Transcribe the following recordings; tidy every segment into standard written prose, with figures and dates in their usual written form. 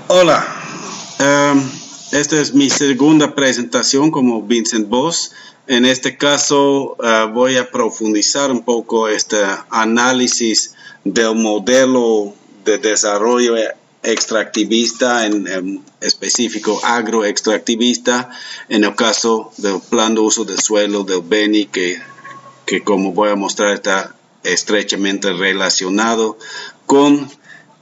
Hola, esta es mi segunda presentación como Vincent Voss. En este caso voy a profundizar un poco este análisis del modelo de desarrollo extractivista, en específico agroextractivista, en el caso del plan de uso del suelo del Beni, que como voy a mostrar está estrechamente relacionado con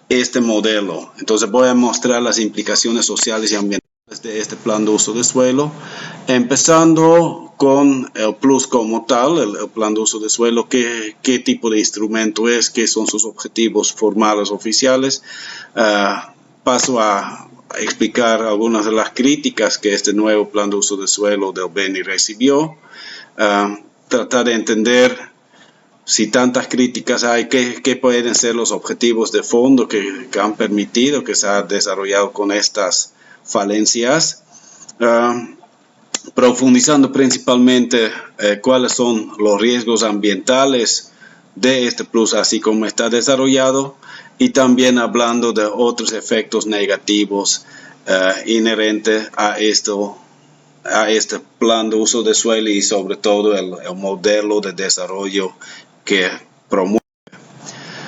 este modelo. Entonces voy a mostrar las implicaciones sociales y ambientales de este plan de uso de suelo, empezando con el plus como tal, el plan de uso de suelo, qué tipo de instrumento es, qué son sus objetivos formales oficiales. Paso a explicar algunas de las críticas que este nuevo plan de uso de suelo del Beni recibió, tratar de entender si tantas críticas hay, ¿qué pueden ser los objetivos de fondo que han permitido que se ha desarrollado con estas falencias? Profundizando principalmente cuáles son los riesgos ambientales de este plus, así como está desarrollado, y también hablando de otros efectos negativos inherentes a este plan de uso de suelo y sobre todo el modelo de desarrollo que promueve.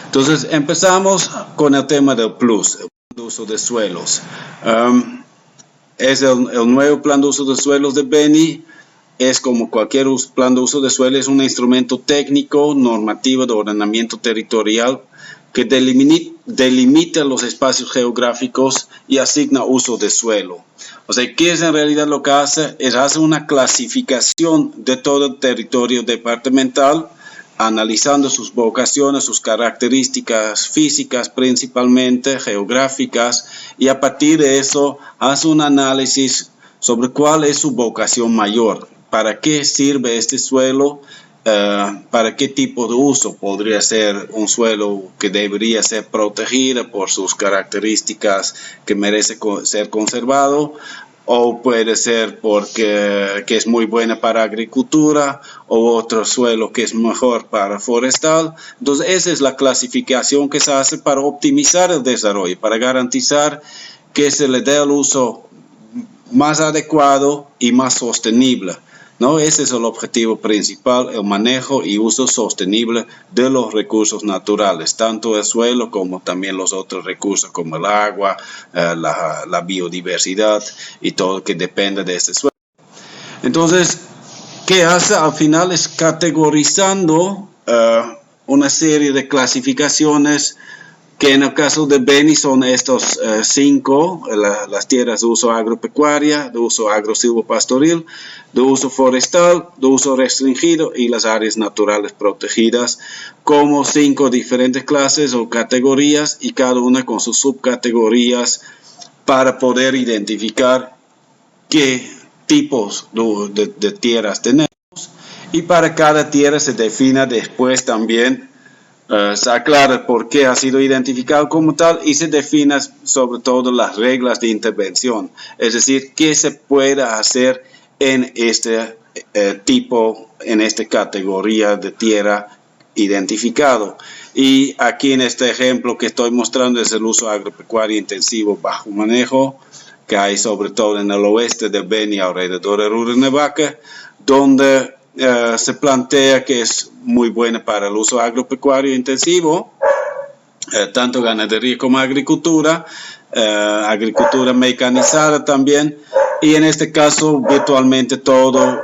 Entonces empezamos con el tema del plus, el plan de uso de suelos. Es el nuevo plan de uso de suelos de Beni. Es como cualquier plan de uso de suelo, es un instrumento técnico, normativo de ordenamiento territorial que delimita los espacios geográficos y asigna uso de suelo. O sea, ¿qué es en realidad lo que hace? Es hacer una clasificación de todo el territorio departamental, analizando sus vocaciones, sus características físicas principalmente, geográficas, y a partir de eso hace un análisis sobre cuál es su vocación mayor, para qué sirve este suelo, para qué tipo de uso. Podría ser un suelo que debería ser protegido por sus características que merece ser conservado, o puede ser porque que es muy buena para agricultura, o otro suelo que es mejor para forestal. Entonces esa es la clasificación que se hace para optimizar el desarrollo, para garantizar que se le dé el uso más adecuado y más sostenible, ¿no? Ese es el objetivo principal, el manejo y uso sostenible de los recursos naturales, tanto el suelo como también los otros recursos como el agua, la biodiversidad y todo que depende de este suelo. Entonces, ¿qué hace? Al final es categorizando una serie de clasificaciones que en el caso de Beni son estos cinco, las tierras de uso agropecuaria, de uso agrosilvopastoril, de uso forestal, de uso restringido y las áreas naturales protegidas, como cinco diferentes clases o categorías, y cada una con sus subcategorías para poder identificar qué tipos de tierras tenemos, y para cada tierra se define después también. Se aclara por qué ha sido identificado como tal y se definen sobre todo las reglas de intervención, es decir, qué se puede hacer en este tipo, en esta categoría de tierra identificado. Y aquí en este ejemplo que estoy mostrando es el uso agropecuario intensivo bajo manejo, que hay sobre todo en el oeste de Beni, alrededor de Rurrenebaque, donde se plantea que es muy buena para el uso agropecuario intensivo, tanto ganadería como agricultura, agricultura mecanizada también, y en este caso virtualmente todas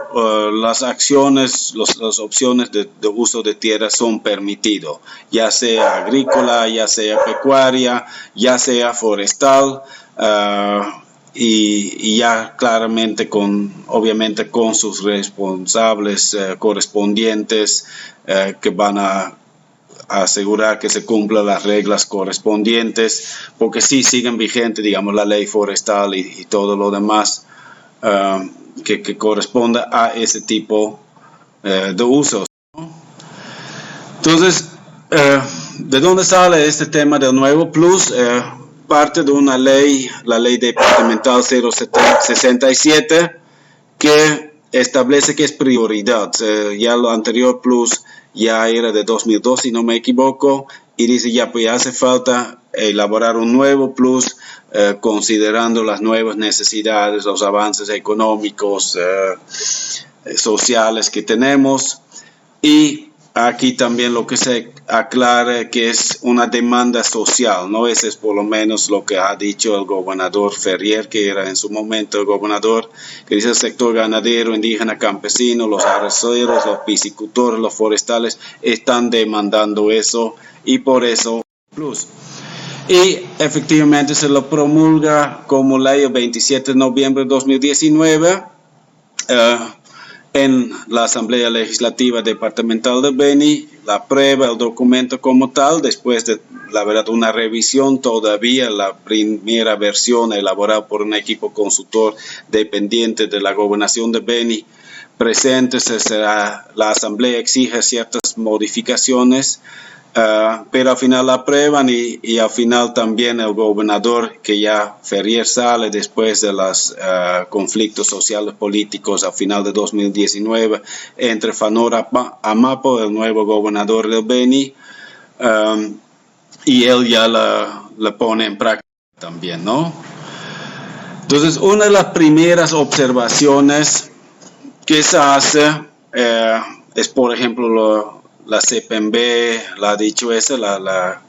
las acciones, las opciones de uso de tierra son permitidos, ya sea agrícola, ya sea pecuaria, ya sea forestal, y ya claramente obviamente con sus responsables correspondientes que van a asegurar que se cumplan las reglas correspondientes, porque sí siguen vigentes, digamos, la ley forestal y todo lo demás que corresponda a ese tipo de usos. Entonces, ¿de dónde sale este tema del nuevo plus? Parte de una ley, la ley departamental 067, que establece que es prioridad. Ya lo anterior plus ya era de 2002, si no me equivoco, y dice ya pues hace falta elaborar un nuevo plus considerando las nuevas necesidades, los avances económicos, sociales que tenemos. Y aquí también lo que se aclara que es una demanda social, ¿no? Ese es por lo menos lo que ha dicho el gobernador Ferrier, que era en su momento el gobernador, que dice el sector ganadero, indígena, campesino, los arroceros, los piscicultores, los forestales están demandando eso y por eso plus. Y efectivamente se lo promulga como ley el 27 de noviembre de 2019. En la Asamblea Legislativa Departamental de Beni, la aprueba el documento como tal, después de, la verdad, una revisión todavía, la primera versión elaborada por un equipo consultor dependiente de la gobernación de Beni, presente, la Asamblea exige ciertas modificaciones, pero al final la aprueban y al final también el gobernador, que ya Ferrier sale después de los conflictos sociales políticos al final de 2019 entre Fanor Amapo, el nuevo gobernador del Beni, y él ya la pone en práctica también, ¿no? Entonces, una de las primeras observaciones que se hace es, por ejemplo, la CPMB, la ha dicho esa, la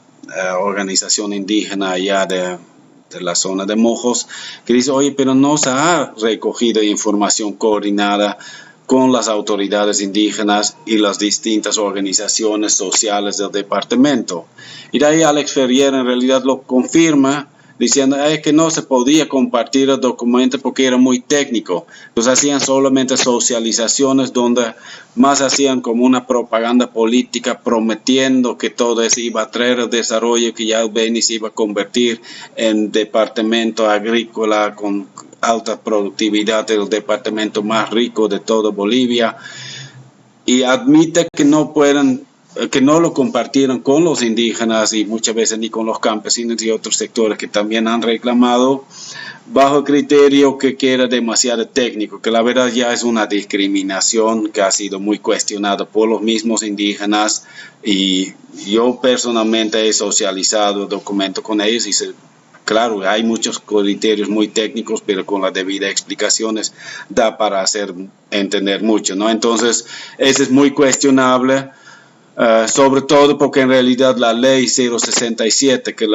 organización indígena allá de la zona de Mojos, que dice, oye, pero no se ha recogido información coordinada con las autoridades indígenas y las distintas organizaciones sociales del departamento. Y de ahí Alex Ferrier en realidad lo confirma, diciendo que no se podía compartir el documento porque era muy técnico. Entonces hacían solamente socializaciones donde más hacían como una propaganda política prometiendo que todo eso iba a traer el desarrollo, que ya el Beni se iba a convertir en departamento agrícola con alta productividad, el departamento más rico de toda Bolivia, y admite que no lo compartieron con los indígenas y muchas veces ni con los campesinos y otros sectores que también han reclamado, bajo el criterio que era demasiado técnico, que la verdad ya es una discriminación que ha sido muy cuestionada por los mismos indígenas, y yo personalmente he socializado el documento con ellos y claro, hay muchos criterios muy técnicos, pero con las debidas explicaciones da para hacer entender mucho, ¿no? Entonces, eso es muy cuestionable. Sobre todo porque en realidad la ley 067 que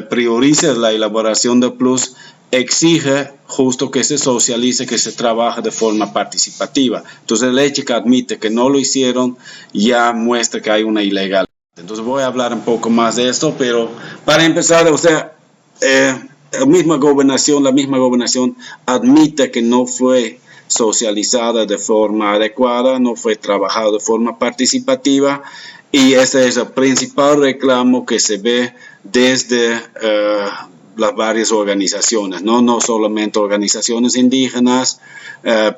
prioriza la elaboración del plus exige justo que se socialice, que se trabaje de forma participativa. Entonces el hecho que admite que no lo hicieron ya muestra que hay una ilegalidad. Entonces voy a hablar un poco más de esto, pero para empezar, o sea, la misma gobernación admite que no fue socializada de forma adecuada, no fue trabajado de forma participativa, y ese es el principal reclamo que se ve desde las varias organizaciones, no solamente organizaciones indígenas,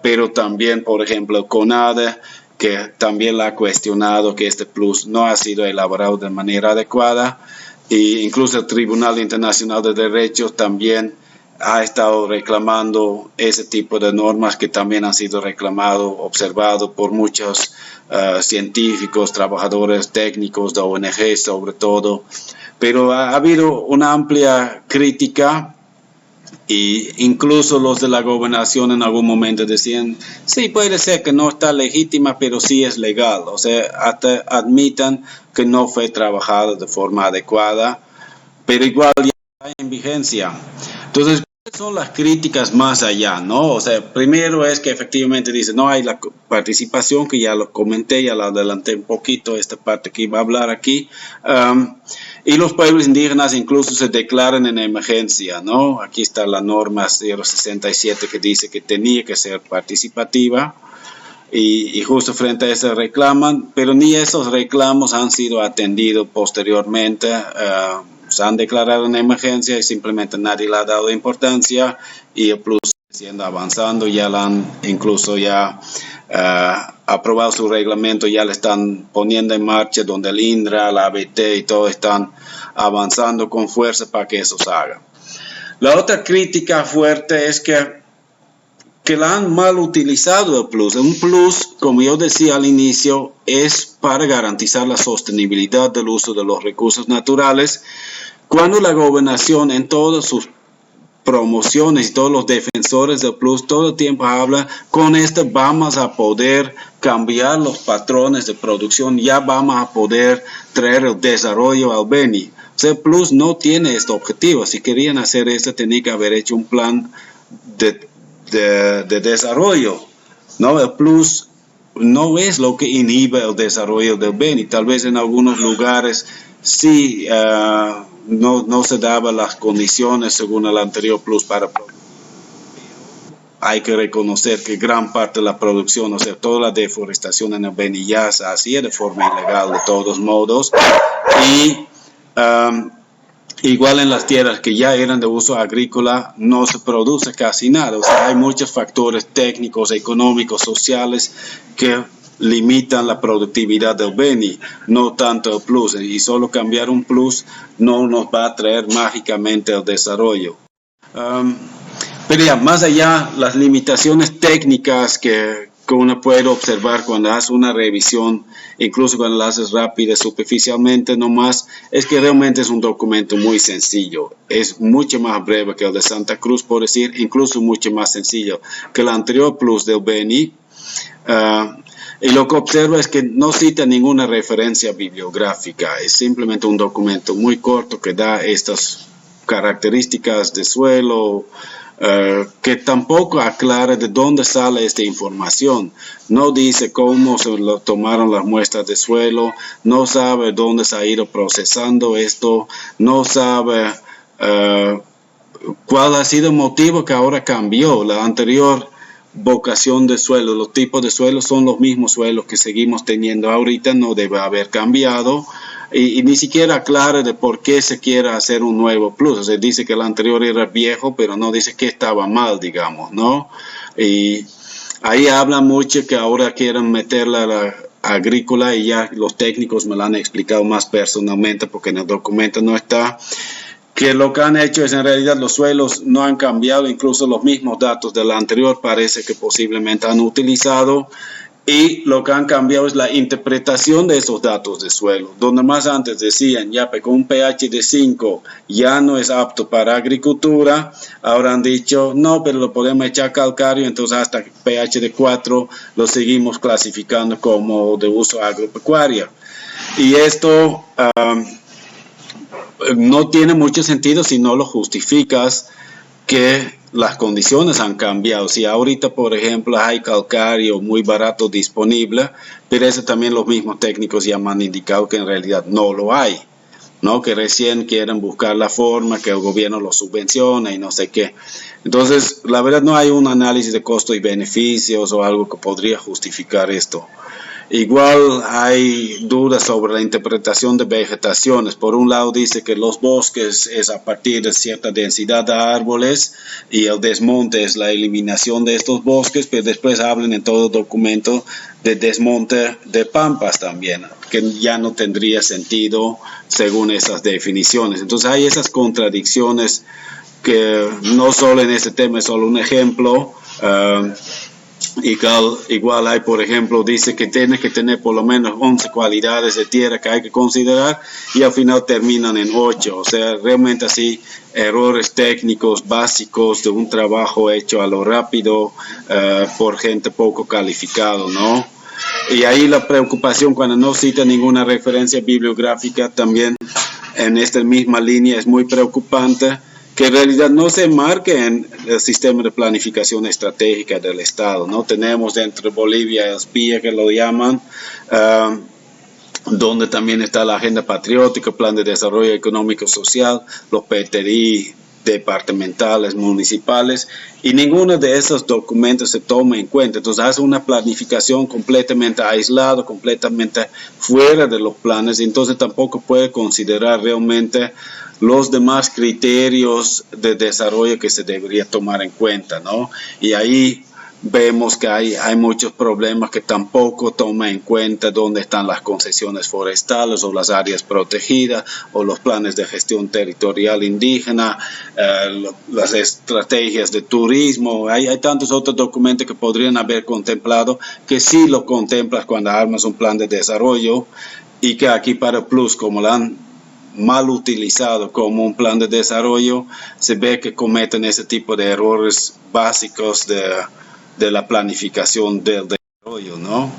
pero también, por ejemplo, el CONADE, que también la ha cuestionado que este plus no ha sido elaborado de manera adecuada, e incluso el Tribunal Internacional de Derechos también ha estado reclamando ese tipo de normas que también han sido observados por muchos científicos, trabajadores técnicos de ONG sobre todo, pero ha habido una amplia crítica. Y incluso los de la gobernación en algún momento decían, sí, puede ser que no está legítima, pero sí es legal. O sea, hasta admitan que no fue trabajado de forma adecuada, pero igual ya está en vigencia. Entonces, ¿cuáles son las críticas más allá, no? O sea, primero es que efectivamente dice, no hay la participación, que ya lo comenté, ya lo adelanté un poquito, esta parte que iba a hablar aquí. Y los pueblos indígenas incluso se declaran en emergencia, ¿no? Aquí está la norma 067 que dice que tenía que ser participativa, y justo frente a eso reclaman, pero ni esos reclamos han sido atendidos posteriormente. Se han declarado en emergencia y simplemente nadie le ha dado importancia, y el plus siendo avanzando, ya la han incluso ya aprobado su reglamento, ya le están poniendo en marcha, donde el INDRA, la ABT y todo están avanzando con fuerza para que eso se haga. La otra crítica fuerte es que que la han mal utilizado el plus. Un plus, como yo decía al inicio, es para garantizar la sostenibilidad del uso de los recursos naturales, cuando la gobernación en todas sus promociones y todos los defensores del plus todo el tiempo habla, con esto vamos a poder cambiar los patrones de producción, ya vamos a poder traer el desarrollo al Beni. O sea, el plus no tiene este objetivo. Si querían hacer esto, tenían que haber hecho un plan de desarrollo, ¿no? El plus no es lo que inhibe el desarrollo del Beni. Tal vez en algunos lugares sí no se daban las condiciones según el anterior plus para producir. Hay que reconocer que gran parte de la producción, o sea, toda la deforestación en el Beni ya se hacía de forma ilegal de todos modos, y igual en las tierras que ya eran de uso agrícola no se produce casi nada. O sea, hay muchos factores técnicos, económicos, sociales que limitan la productividad del Beni, no tanto el plus. Y solo cambiar un plus no nos va a traer mágicamente el desarrollo. Pero ya, más allá, las limitaciones técnicas que uno puede observar cuando hace una revisión, incluso cuando la haces rápida, superficialmente nomás, es que realmente es un documento muy sencillo. Es mucho más breve que el de Santa Cruz, por decir, incluso mucho más sencillo que el anterior plus del Beni. Y lo que observo es que no cita ninguna referencia bibliográfica, es simplemente un documento muy corto que da estas características de suelo, que tampoco aclara de dónde sale esta información. No dice cómo se lo tomaron las muestras de suelo, no sabe dónde se ha ido procesando esto, no sabe cuál ha sido el motivo que ahora cambió. La anterior vocación de suelo, los tipos de suelos son los mismos suelos que seguimos teniendo ahorita, no debe haber cambiado. Y ni siquiera aclara de por qué se quiere hacer un nuevo plus. O sea, dice que el anterior era viejo, pero no dice que estaba mal, digamos, ¿no? Y ahí habla mucho que ahora quieren meterla a la agrícola, y ya los técnicos me lo han explicado más personalmente porque en el documento no está, que lo que han hecho es en realidad los suelos no han cambiado, incluso los mismos datos del anterior parece que posiblemente han utilizado. Y lo que han cambiado es la interpretación de esos datos de suelo, donde más antes decían ya con un pH de 5 ya no es apto para agricultura, ahora han dicho no, pero lo podemos echar calcáreo, entonces hasta pH de 4 lo seguimos clasificando como de uso agropecuario. Y esto no tiene mucho sentido si no lo justificas que las condiciones han cambiado. Si ahorita, por ejemplo, hay calcáreo muy barato disponible, pero eso también los mismos técnicos ya me han indicado que en realidad no lo hay, ¿no? Que recién quieren buscar la forma, que el gobierno lo subvenciona y no sé qué. Entonces, la verdad no hay un análisis de costos y beneficios o algo que podría justificar esto. Igual hay dudas sobre la interpretación de vegetaciones. Por un lado dice que los bosques es a partir de cierta densidad de árboles y el desmonte es la eliminación de estos bosques, pero después hablan en todo documento de desmonte de pampas también, que ya no tendría sentido según esas definiciones. Entonces hay esas contradicciones que no solo en este tema es solo un ejemplo. Igual hay, por ejemplo, dice que tiene que tener por lo menos 11 cualidades de tierra que hay que considerar y al final terminan en 8. O sea, realmente así errores técnicos básicos de un trabajo hecho a lo rápido por gente poco calificada, ¿no? Y ahí la preocupación cuando no cita ninguna referencia bibliográfica también en esta misma línea es muy preocupante, que en realidad no se enmarque en el sistema de planificación estratégica del Estado, ¿no? Tenemos dentro de Bolivia el SPIA, que lo llaman, donde también está la Agenda Patriótica, Plan de Desarrollo Económico Social, los PTI departamentales, municipales, y ninguno de esos documentos se toma en cuenta. Entonces hace una planificación completamente aislada, completamente fuera de los planes, y entonces tampoco puede considerar realmente los demás criterios de desarrollo que se debería tomar en cuenta, ¿no? Y ahí vemos que hay muchos problemas que tampoco toma en cuenta dónde están las concesiones forestales o las áreas protegidas o los planes de gestión territorial indígena, las estrategias de turismo. Hay tantos otros documentos que podrían haber contemplado que sí lo contemplas cuando armas un plan de desarrollo y que aquí para Plus, como la han mal utilizado como un plan de desarrollo, se ve que cometen ese tipo de errores básicos de la planificación del desarrollo, ¿no?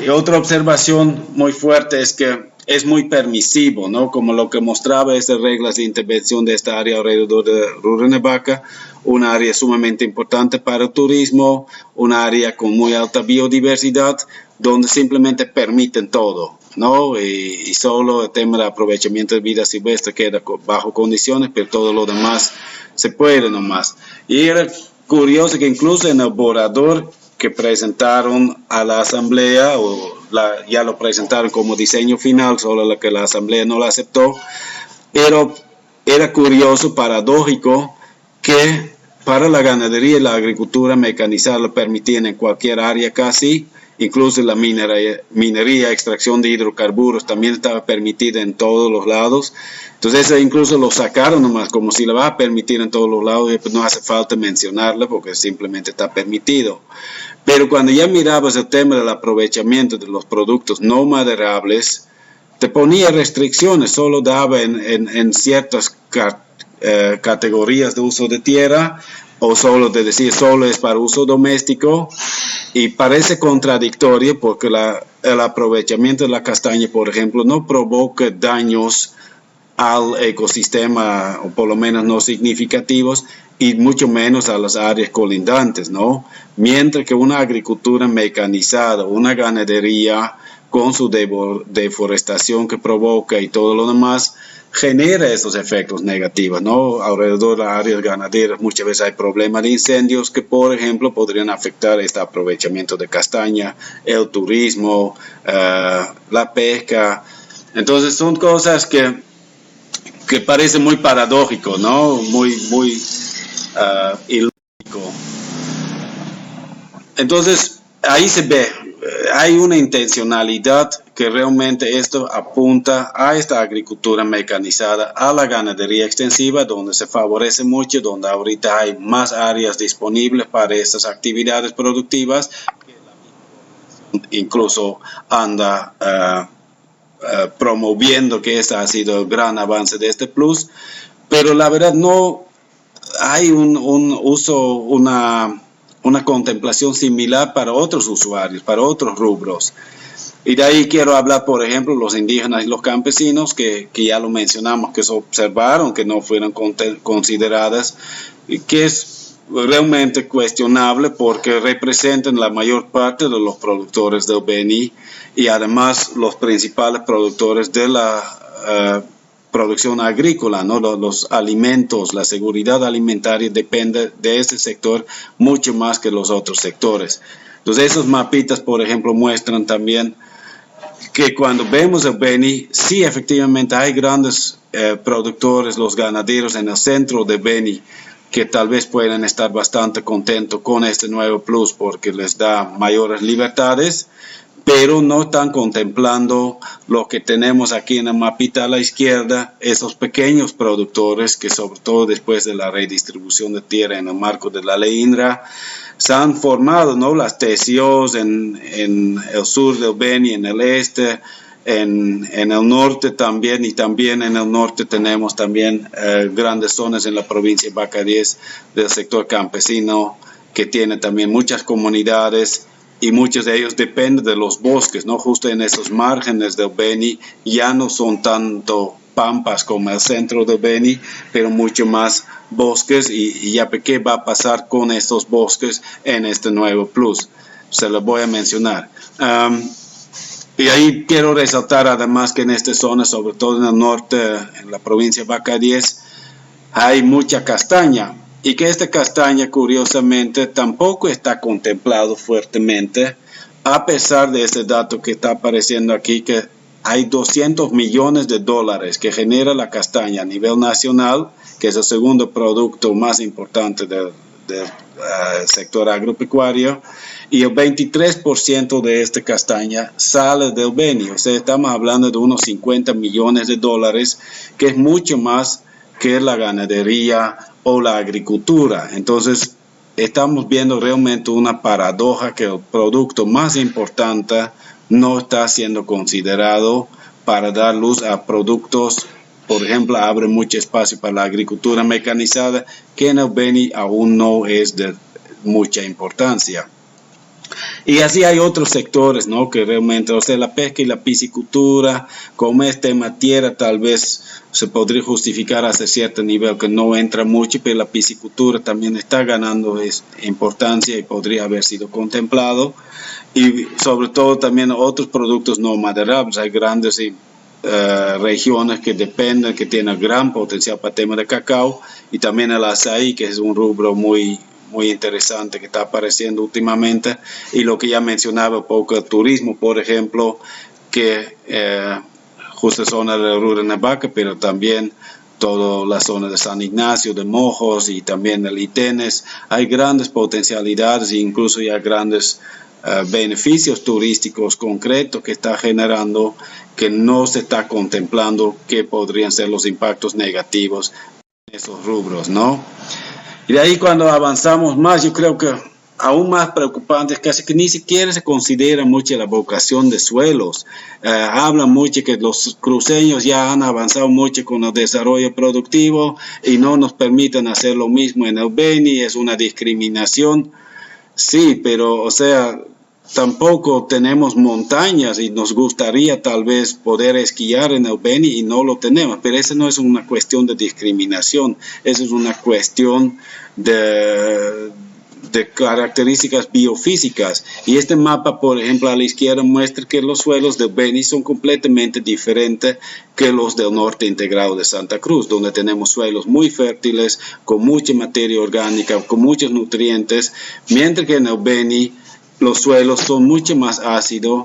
Y otra observación muy fuerte es que es muy permisivo, ¿no? Como lo que mostraba esas reglas de intervención de esta área alrededor de Rurrenabaca, un área sumamente importante para el turismo, un área con muy alta biodiversidad, donde simplemente permiten todo, ¿no? Y solo el tema del aprovechamiento de vida silvestre queda bajo condiciones, pero todo lo demás se puede nomás. Y era curioso que incluso en el borrador que presentaron a la asamblea, ya lo presentaron como diseño final, solo que la asamblea no lo aceptó, pero era curioso, paradójico, que para la ganadería y la agricultura mecanizada lo permitían en cualquier área casi, incluso la minería, extracción de hidrocarburos también estaba permitida en todos los lados. Entonces eso incluso lo sacaron nomás, como si lo va a permitir en todos los lados, y pues no hace falta mencionarlo porque simplemente está permitido. Pero cuando ya mirabas el tema del aprovechamiento de los productos no maderables, te ponía restricciones, solo daba en ciertas categorías de uso de tierra, o solo de decir solo es para uso doméstico, y parece contradictorio porque el aprovechamiento de la castaña, por ejemplo, no provoca daños al ecosistema, o por lo menos no significativos, y mucho menos a las áreas colindantes, ¿no? Mientras que una agricultura mecanizada, una ganadería con su deforestación que provoca y todo lo demás, genera esos efectos negativos, ¿no? Alrededor de las áreas ganaderas muchas veces hay problemas de incendios que, por ejemplo, podrían afectar este aprovechamiento de castaña, el turismo, la pesca. Entonces son cosas que parece muy paradójico, ¿no? Muy ilógico. Entonces, ahí se ve, hay una intencionalidad que realmente esto apunta a esta agricultura mecanizada, a la ganadería extensiva, donde se favorece mucho, donde ahorita hay más áreas disponibles para estas actividades productivas, incluso anda promoviendo que este ha sido el gran avance de este plus, pero la verdad no hay un uso, una contemplación similar para otros usuarios, para otros rubros. Y de ahí quiero hablar, por ejemplo, los indígenas y los campesinos, que ya lo mencionamos, que se observaron que no fueron consideradas, y que es realmente cuestionable porque representan la mayor parte de los productores del Beni y además los principales productores de la producción agrícola, ¿no? Los alimentos, la seguridad alimentaria depende de ese sector mucho más que los otros sectores. Entonces esos mapitas, por ejemplo, muestran también que cuando vemos el Beni, sí efectivamente hay grandes productores, los ganaderos en el centro de Beni, que tal vez puedan estar bastante contentos con este nuevo plus porque les da mayores libertades, pero no están contemplando lo que tenemos aquí en el mapita a la izquierda, esos pequeños productores que sobre todo después de la redistribución de tierra en el marco de la ley INRA, se han formado, ¿no? Las TCOs en el sur del Beni, en el este, en el norte también, y también en el norte tenemos también grandes zonas en la provincia de Bacardíes del sector campesino que tiene también muchas comunidades y muchos de ellos dependen de los bosques, ¿no? Justo en esos márgenes del Beni ya no son tanto pampas como el centro del Beni, pero mucho más bosques y ya qué va a pasar con estos bosques en este nuevo plus. Se lo voy a mencionar. Y ahí quiero resaltar además que en esta zona, sobre todo en el norte, en la provincia de Bacardíes, hay mucha castaña y que esta castaña curiosamente tampoco está contemplado fuertemente, a pesar de ese dato que está apareciendo aquí, que hay 200 millones de dólares que genera la castaña a nivel nacional, que es el segundo producto más importante del sector agropecuario, y el 23% de esta castaña sale del Beni. O sea, estamos hablando de unos 50 millones de dólares, que es mucho más que la ganadería o la agricultura. Entonces, estamos viendo realmente una paradoja, que el producto más importante no está siendo considerado para dar luz a productos. Por ejemplo, abre mucho espacio para la agricultura mecanizada, que en el Beni aún no es de mucha importancia. Y así hay otros sectores, ¿no? Que realmente, o sea, la pesca y la piscicultura, como es tema tierra, tal vez se podría justificar hasta cierto nivel, que no entra mucho, pero la piscicultura también está ganando importancia y podría haber sido contemplado. Y sobre todo también otros productos no maderables. Hay grandes regiones que dependen, que tienen gran potencial para el tema de cacao, y también el azaí, que es un rubro muy interesante que está apareciendo últimamente, y lo que ya mencionaba un poco, el turismo, por ejemplo, que justo zona de Rurrenabaque, pero también toda la zona de San Ignacio, de Mojos y también el Itenes. Hay grandes potencialidades e incluso ya grandes beneficios turísticos concretos que está generando, que no se está contemplando que podrían ser los impactos negativos en esos rubros, ¿no? Y de ahí, cuando avanzamos más, yo creo que aún más preocupante es casi que ni siquiera se considera mucho la vocación de suelos. Hablan mucho que los cruceños ya han avanzado mucho con el desarrollo productivo y no nos permiten hacer lo mismo en el Beni. Es una discriminación. Sí, pero, o sea, tampoco tenemos montañas y nos gustaría tal vez poder esquiar en el Beni y no lo tenemos, pero esa no es una cuestión de discriminación, eso es una cuestión de características biofísicas. Y este mapa, por ejemplo, a la izquierda muestra que los suelos del Beni son completamente diferentes que los del norte integrado de Santa Cruz, donde tenemos suelos muy fértiles, con mucha materia orgánica, con muchos nutrientes, mientras que en el Beni los suelos son mucho más ácidos,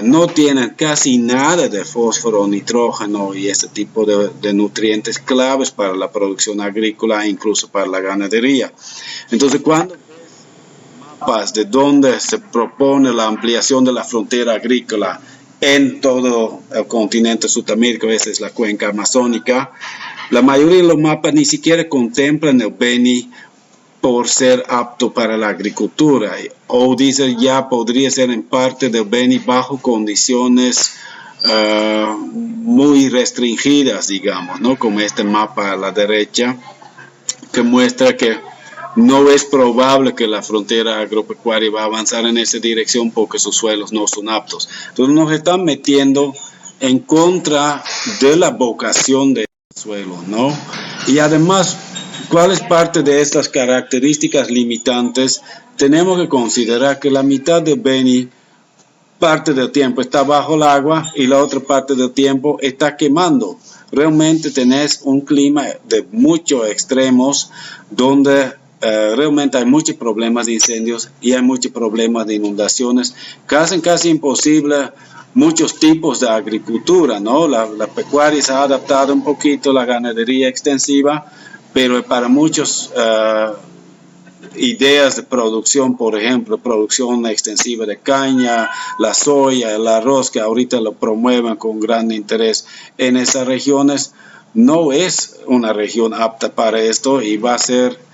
no tienen casi nada de fósforo, nitrógeno y este tipo de nutrientes claves para la producción agrícola e incluso para la ganadería. Entonces, cuando mapas de donde se propone la ampliación de la frontera agrícola en todo el continente Sudamérica, esa es la cuenca amazónica, la mayoría de los mapas ni siquiera contemplan el Beni por ser apto para la agricultura, o dice ya podría ser en parte del Beni bajo condiciones muy restringidas, digamos, ¿no? Como este mapa a la derecha, que muestra que no es probable que la frontera agropecuaria va a avanzar en esa dirección porque sus suelos no son aptos. Entonces nos están metiendo en contra de la vocación de suelo, ¿no? Y además, ¿cuál es parte de estas características limitantes? Tenemos que considerar que la mitad del Beni, parte del tiempo está bajo el agua y la otra parte del tiempo está quemando. Realmente tenés un clima de muchos extremos donde realmente hay muchos problemas de incendios y hay muchos problemas de inundaciones que hacen casi imposible muchos tipos de agricultura, ¿no? La pecuaria se ha adaptado un poquito, la ganadería extensiva, pero para muchos ideas de producción, por ejemplo, producción extensiva de caña, la soya, el arroz, que ahorita lo promueven con gran interés en esas regiones, no es una región apta para esto y va a ser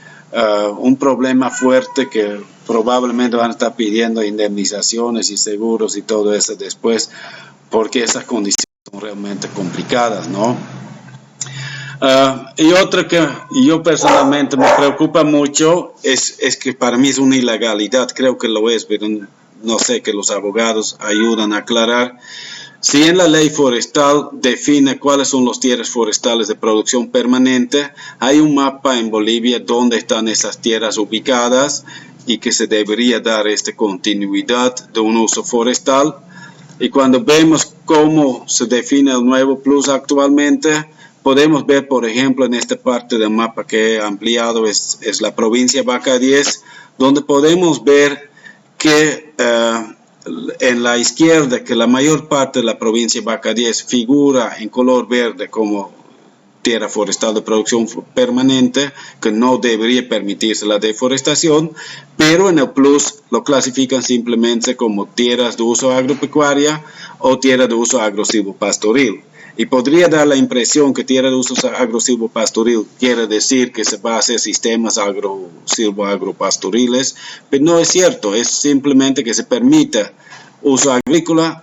un problema fuerte que probablemente van a estar pidiendo indemnizaciones y seguros y todo eso después, porque esas condiciones son realmente complicadas, ¿no? Y otra que yo personalmente me preocupa mucho es que para mí es una ilegalidad, creo que lo es, pero no sé, que los abogados ayudan a aclarar. Si en la ley forestal define cuáles son las tierras forestales de producción permanente, hay un mapa en Bolivia donde están esas tierras ubicadas y que se debería dar esta continuidad de un uso forestal. Y cuando vemos cómo se define el nuevo plus actualmente, podemos ver, por ejemplo, en esta parte del mapa que he ampliado, es la provincia Vaca 10, donde podemos ver que en la izquierda, que la mayor parte de la provincia Vaca 10 figura en color verde como tierra forestal de producción permanente, que no debería permitirse la deforestación, pero en el plus lo clasifican simplemente como tierras de uso agropecuaria o tierra de uso agrosilvopastoril. Y podría dar la impresión que tierra de uso agrosilvopastoril quiere decir que se va a hacer sistemas agrosilvo-agropastoriles, pero no es cierto, es simplemente que se permita uso agrícola,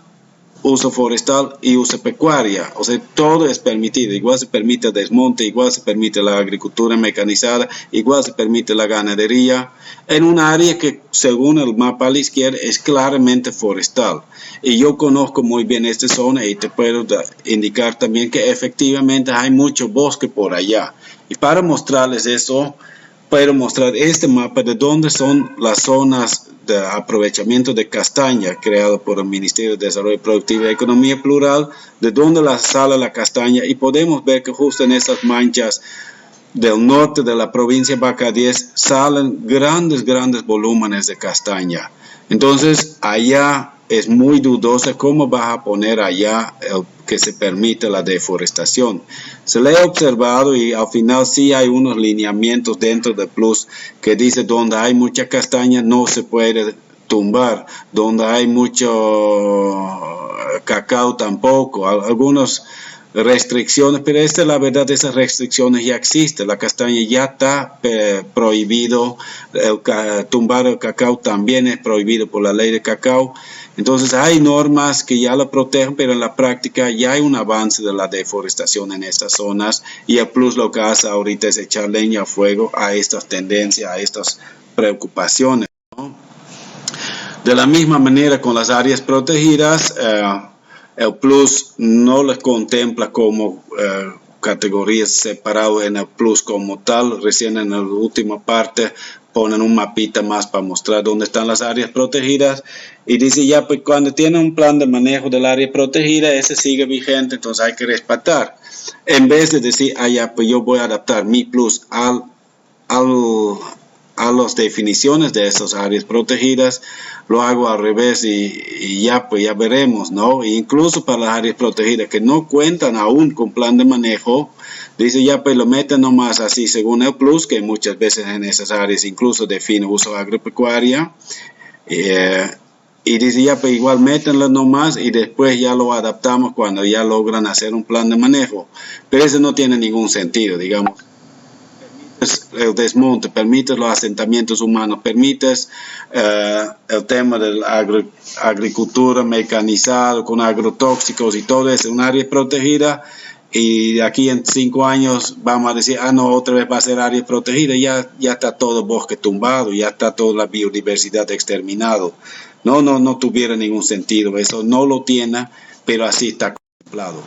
uso forestal y uso pecuaria, o sea, todo es permitido, igual se permite el desmonte, igual se permite la agricultura mecanizada, igual se permite la ganadería, en un área que según el mapa a la izquierda es claramente forestal. Y yo conozco muy bien esta zona y te puedo indicar también que efectivamente hay mucho bosque por allá. Y para mostrarles eso, puedo mostrar este mapa de dónde son las zonas de aprovechamiento de castaña creado por el Ministerio de Desarrollo Productivo y Economía Plural, de dónde sale la castaña, y podemos ver que justo en esas manchas del norte de la provincia de Baca 10 salen grandes volúmenes de castaña. Entonces allá es muy dudosa cómo vas a poner allá que se permite la deforestación. Se le ha observado y al final sí hay unos lineamientos dentro del plus que dice donde hay mucha castaña no se puede tumbar, donde hay mucho cacao tampoco, algunos restricciones, pero la verdad, esas restricciones ya existen, la castaña ya está prohibido, tumbar el cacao también es prohibido por la ley de cacao. Entonces hay normas que ya lo protegen, pero en la práctica ya hay un avance de la deforestación en estas zonas, y el plus lo que hace ahorita es echar leña a fuego a estas tendencias, a estas preocupaciones, ¿no? De la misma manera con las áreas protegidas, el plus no les contempla como categorías separadas en el plus como tal. Recién en la última parte ponen un mapita más para mostrar dónde están las áreas protegidas y dice ya, pues cuando tiene un plan de manejo del área protegida, ese sigue vigente, entonces hay que respetar. En vez de decir, ya, pues yo voy a adaptar mi plus a las definiciones de esas áreas protegidas, lo hago al revés y ya, pues ya veremos, ¿no? E incluso para las áreas protegidas que no cuentan aún con plan de manejo, dice ya, pues lo meten nomás así según el plus, que muchas veces en esas áreas incluso define uso agropecuaria, y dice ya, pues igual métanlo nomás y después ya lo adaptamos cuando ya logran hacer un plan de manejo, pero eso no tiene ningún sentido, digamos. El desmonte, permites los asentamientos humanos, permites el tema de la agricultura mecanizada con agrotóxicos y todo eso, un área protegida, y de aquí en 5 años vamos a decir, no, otra vez va a ser área protegida, ya está todo bosque tumbado, ya está toda la biodiversidad exterminado. No tuviera ningún sentido, eso no lo tiene, pero así está contemplado.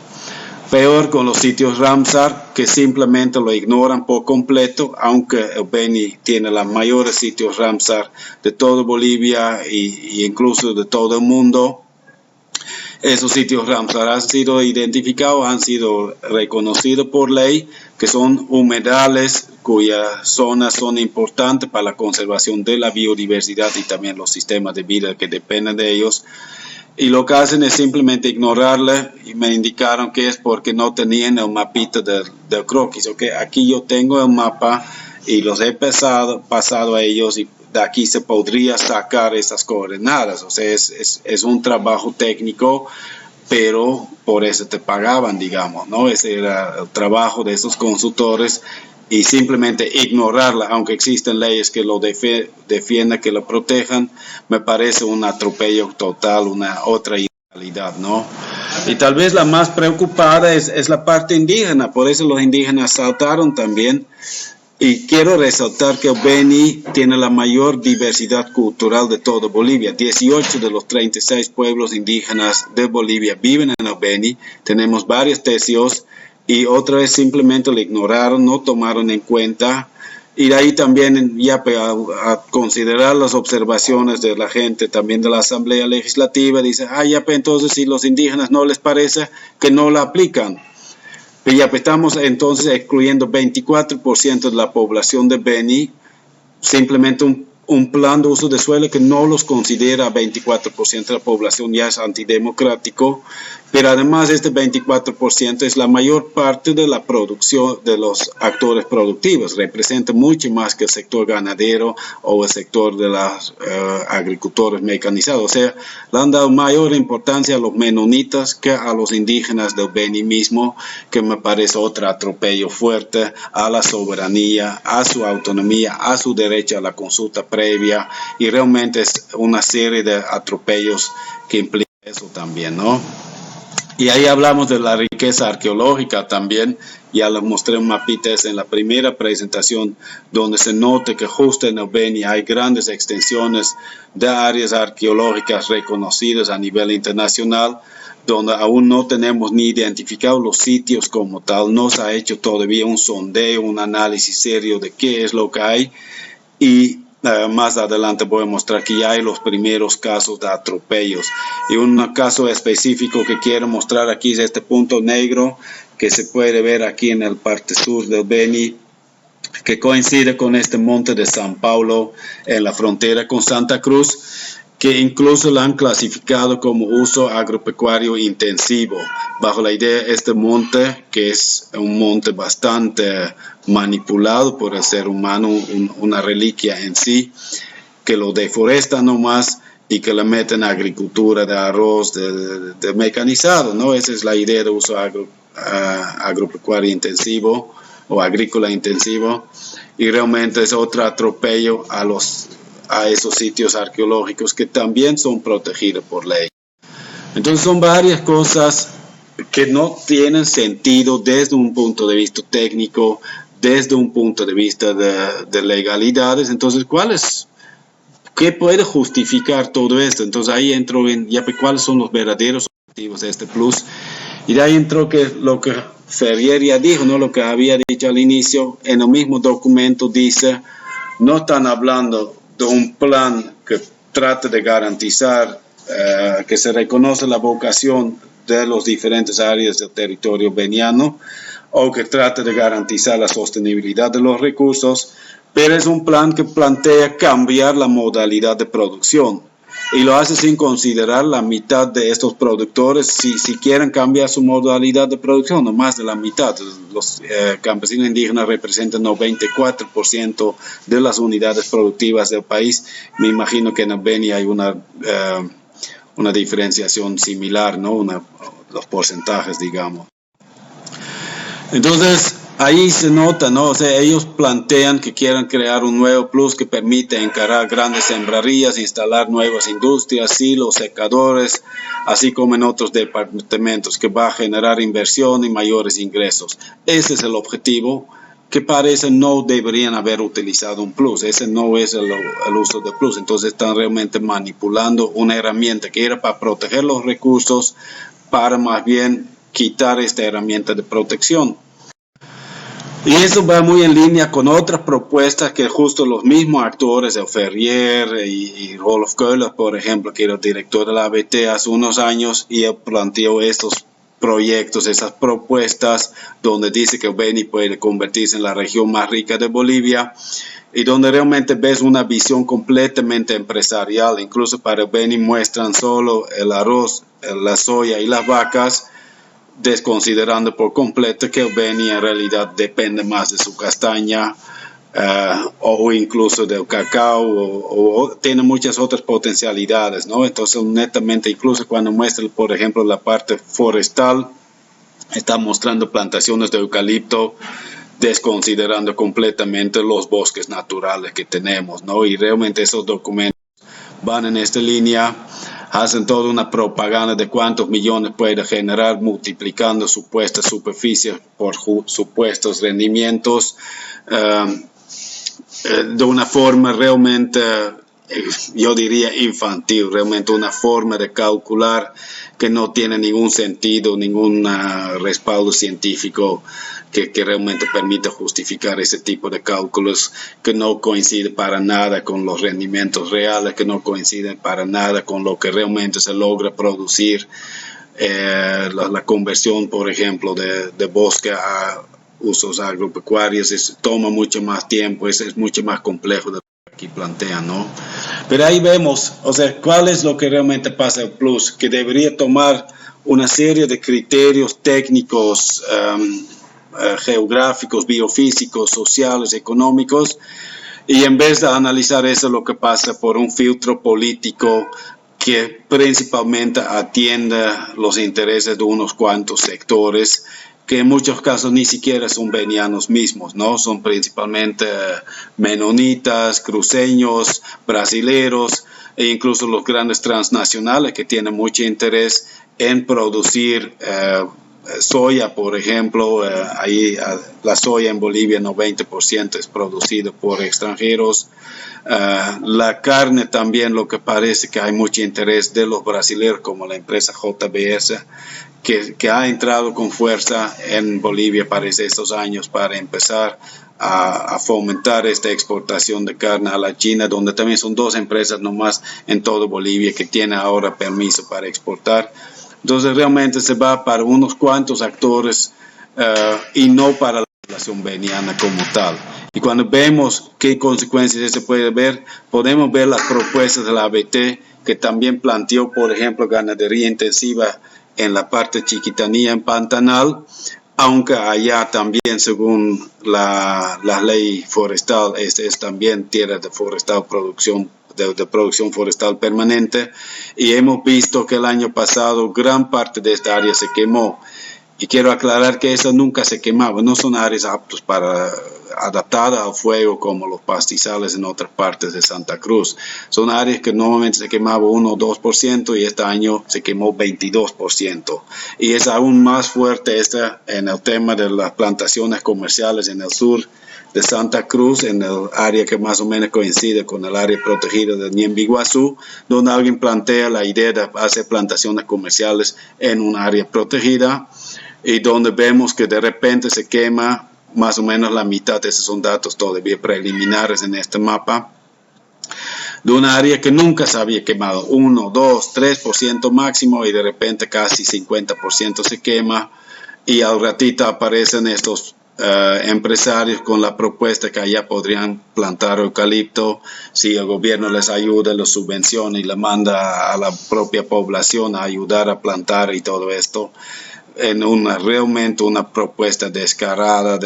Peor con los sitios Ramsar, que simplemente lo ignoran por completo, aunque el Beni tiene los mayores sitios Ramsar de toda Bolivia e incluso de todo el mundo. Esos sitios Ramsar han sido identificados, han sido reconocidos por ley, que son humedales cuyas zonas son importantes para la conservación de la biodiversidad y también los sistemas de vida que dependen de ellos. Y lo que hacen es simplemente ignorarle, y me indicaron que es porque no tenían el mapita del croquis. Okay, aquí yo tengo el mapa y los he pasado a ellos, y de aquí se podría sacar esas coordenadas. O sea, es un trabajo técnico, pero por eso te pagaban, digamos, ¿no? Ese era el trabajo de esos consultores, y simplemente ignorarla, aunque existen leyes que lo defiendan, que lo protejan, me parece un atropello total, una otra ilegalidad, ¿no? Y tal vez la más preocupada es la parte indígena, por eso los indígenas saltaron también. Y quiero resaltar que el Beni tiene la mayor diversidad cultural de toda Bolivia. 18 de los 36 pueblos indígenas de Bolivia viven en el Beni. Tenemos varios tecios, y otra vez simplemente lo ignoraron, no tomaron en cuenta. Y de ahí también ya a considerar las observaciones de la gente también de la Asamblea Legislativa, dice, ya entonces si los indígenas no les parece, que no la aplican. Y ya estamos entonces excluyendo 24% de la población de Beni, simplemente un plan de uso de suelo que no los considera 24% de la población, ya es antidemocrático, pero además este 24% es la mayor parte de la producción de los actores productivos, representa mucho más que el sector ganadero o el sector de los agricultores mecanizados, o sea, le han dado mayor importancia a los menonitas que a los indígenas del Beni mismo, que me parece otro atropello fuerte a la soberanía, a su autonomía, a su derecho a la consulta previa, y realmente es una serie de atropellos que implica eso también, ¿no? Y ahí hablamos de la riqueza arqueológica también, ya les mostré un mapita en la primera presentación, donde se nota que justo en el Beni hay grandes extensiones de áreas arqueológicas reconocidas a nivel internacional, donde aún no tenemos ni identificado los sitios como tal, no se ha hecho todavía un sondeo, un análisis serio de qué es lo que hay, y más adelante voy a mostrar que ya hay los primeros casos de atropellos. Y un caso específico que quiero mostrar aquí es este punto negro que se puede ver aquí en el parte sur del Beni, que coincide con este monte de San Paulo en la frontera con Santa Cruz, que incluso lo han clasificado como uso agropecuario intensivo, bajo la idea de este monte, que es un monte bastante manipulado por el ser humano, una reliquia en sí, que lo deforesta nomás y que le meten agricultura de arroz, de mecanizado, ¿no? Esa es la idea de uso agropecuario intensivo o agrícola intensivo, y realmente es otro atropello a esos sitios arqueológicos que también son protegidos por ley. Entonces son varias cosas que no tienen sentido desde un punto de vista técnico, desde un punto de vista de legalidades. Entonces, ¿qué puede justificar todo esto? Entonces ahí entro en ya cuáles son los verdaderos objetivos de este plus. Y de ahí entró que lo que Ferrier ya dijo, ¿no? Lo que había dicho al inicio, en el mismo documento dice, no están hablando de un plan que trate de garantizar que se reconoce la vocación de las diferentes áreas del territorio beniano o que trate de garantizar la sostenibilidad de los recursos, pero es un plan que plantea cambiar la modalidad de producción y lo hace sin considerar la mitad de estos productores si quieren cambiar su modalidad de producción, no más de la mitad. Los campesinos indígenas representan 94% de las unidades productivas del país. Me imagino que en el Beni hay una diferenciación similar, ¿no? Los porcentajes, digamos. Entonces, ahí se nota, ¿no? O sea, ellos plantean que quieren crear un nuevo plus que permite encarar grandes sembrarías, instalar nuevas industrias, silos, secadores, así como en otros departamentos, que va a generar inversión y mayores ingresos. Ese es el objetivo, que parece no deberían haber utilizado un plus. Ese no es el uso de plus. Entonces están realmente manipulando una herramienta que era para proteger los recursos, para más bien quitar esta herramienta de protección. Y eso va muy en línea con otras propuestas que justo los mismos actores, el Ferrier y Rolf Köhler, por ejemplo, que era el director de la ABT hace unos años, y él planteó estos proyectos, esas propuestas, donde dice que el Beni puede convertirse en la región más rica de Bolivia, y donde realmente ves una visión completamente empresarial. Incluso para el Beni muestran solo el arroz, la soya y las vacas, desconsiderando por completo que el Beni en realidad depende más de su castaña o incluso del cacao o tiene muchas otras potencialidades, ¿no? Entonces netamente, incluso cuando muestra por ejemplo la parte forestal, está mostrando plantaciones de eucalipto, desconsiderando completamente los bosques naturales que tenemos, ¿no? Y realmente esos documentos van en esta línea, hacen toda una propaganda de cuántos millones puede generar multiplicando supuestas superficies por supuestos rendimientos, de una forma realmente, yo diría infantil, realmente una forma de calcular que no tiene ningún sentido, ningún respaldo científico que realmente permite justificar ese tipo de cálculos, que no coincide para nada con los rendimientos reales, que no coincide para nada con lo que realmente se logra producir. La conversión, por ejemplo, de bosque a usos agropecuarios toma mucho más tiempo, es mucho más complejo de lo que aquí plantean, ¿no? Pero ahí vemos, o sea, cuál es lo que realmente pasa el Plus, que debería tomar una serie de criterios técnicos, geográficos, biofísicos, sociales, económicos, y en vez de analizar eso, lo que pasa por un filtro político que principalmente atiende los intereses de unos cuantos sectores, que en muchos casos ni siquiera son benianos mismos, ¿no? Son principalmente menonitas, cruceños, brasileros e incluso los grandes transnacionales que tienen mucho interés en producir soya, por ejemplo. Ahí la soya en Bolivia 90% es producida por extranjeros. La carne también, lo que parece que hay mucho interés de los brasileños, como la empresa JBS, que ha entrado con fuerza en Bolivia parece estos años para empezar a fomentar esta exportación de carne a la China, donde también son 2 empresas nomás en todo Bolivia que tienen ahora permiso para exportar. Entonces realmente se va para unos cuantos actores y no para la población beniana como tal. Y cuando vemos qué consecuencias se puede ver, podemos ver las propuestas de la ABT, que también planteó, por ejemplo, ganadería intensiva en la parte Chiquitanía, en Pantanal, aunque allá también, según la ley forestal, es también tierra de forestal producción de producción forestal permanente, y hemos visto que el año pasado gran parte de esta área se quemó. Y quiero aclarar que eso nunca se quemaba, no son áreas aptas para adaptadas al fuego como los pastizales en otras partes de Santa Cruz. Son áreas que normalmente se quemaba 1 o 2% y este año se quemó 22%. Y es aún más fuerte en el tema de las plantaciones comerciales en el sur de Santa Cruz, en el área que más o menos coincide con el área protegida de Ñembiguazú, donde alguien plantea la idea de hacer plantaciones comerciales en un área protegida, y donde vemos que de repente se quema más o menos la mitad. Esos son datos todavía preliminares en este mapa, de un área que nunca se había quemado, 1, 2, 3% máximo, y de repente casi 50% se quema, y al ratito aparecen estos empresarios con la propuesta que allá podrían plantar eucalipto si el gobierno les ayuda, los subvenciona y le manda a la propia población a ayudar a plantar y todo esto, en realmente una propuesta descarada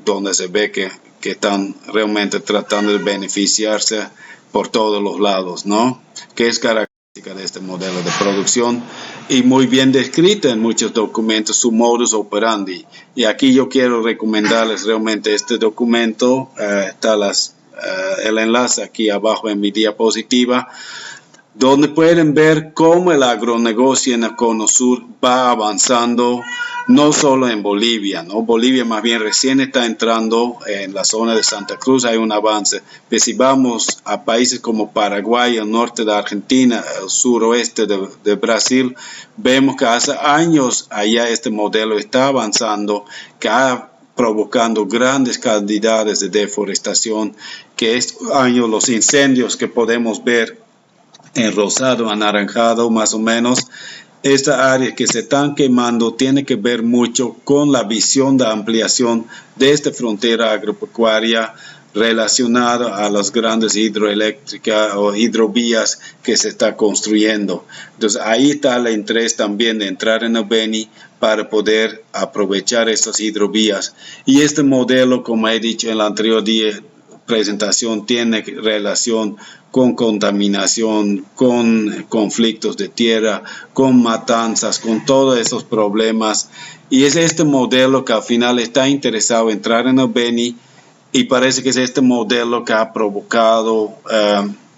donde se ve que están realmente tratando de beneficiarse por todos los lados, ¿no? Que es característica de este modelo de producción y muy bien descrita en muchos documentos su modus operandi. Y aquí yo quiero recomendarles realmente este documento. Está el enlace aquí abajo en mi diapositiva, donde pueden ver cómo el agronegocio en el Cono Sur va avanzando, no solo en Bolivia, ¿no? Bolivia más bien recién está entrando en la zona de Santa Cruz, hay un avance. Pero si vamos a países como Paraguay, el norte de Argentina, el suroeste de Brasil, vemos que hace años allá este modelo está avanzando, que ha provocando grandes cantidades de deforestación, que estos años los incendios que podemos ver en rosado, anaranjado más o menos, esta área que se están quemando tiene que ver mucho con la visión de ampliación de esta frontera agropecuaria relacionada a las grandes hidroeléctricas o hidrovías que se está construyendo. Entonces ahí está el interés también de entrar en el Beni para poder aprovechar estas hidrovías. Y este modelo, como he dicho en el anterior día, presentación, tiene relación con contaminación, con conflictos de tierra, con matanzas, con todos esos problemas. Y es este modelo que al final está interesado en entrar en el Beni, y parece que es este modelo que ha provocado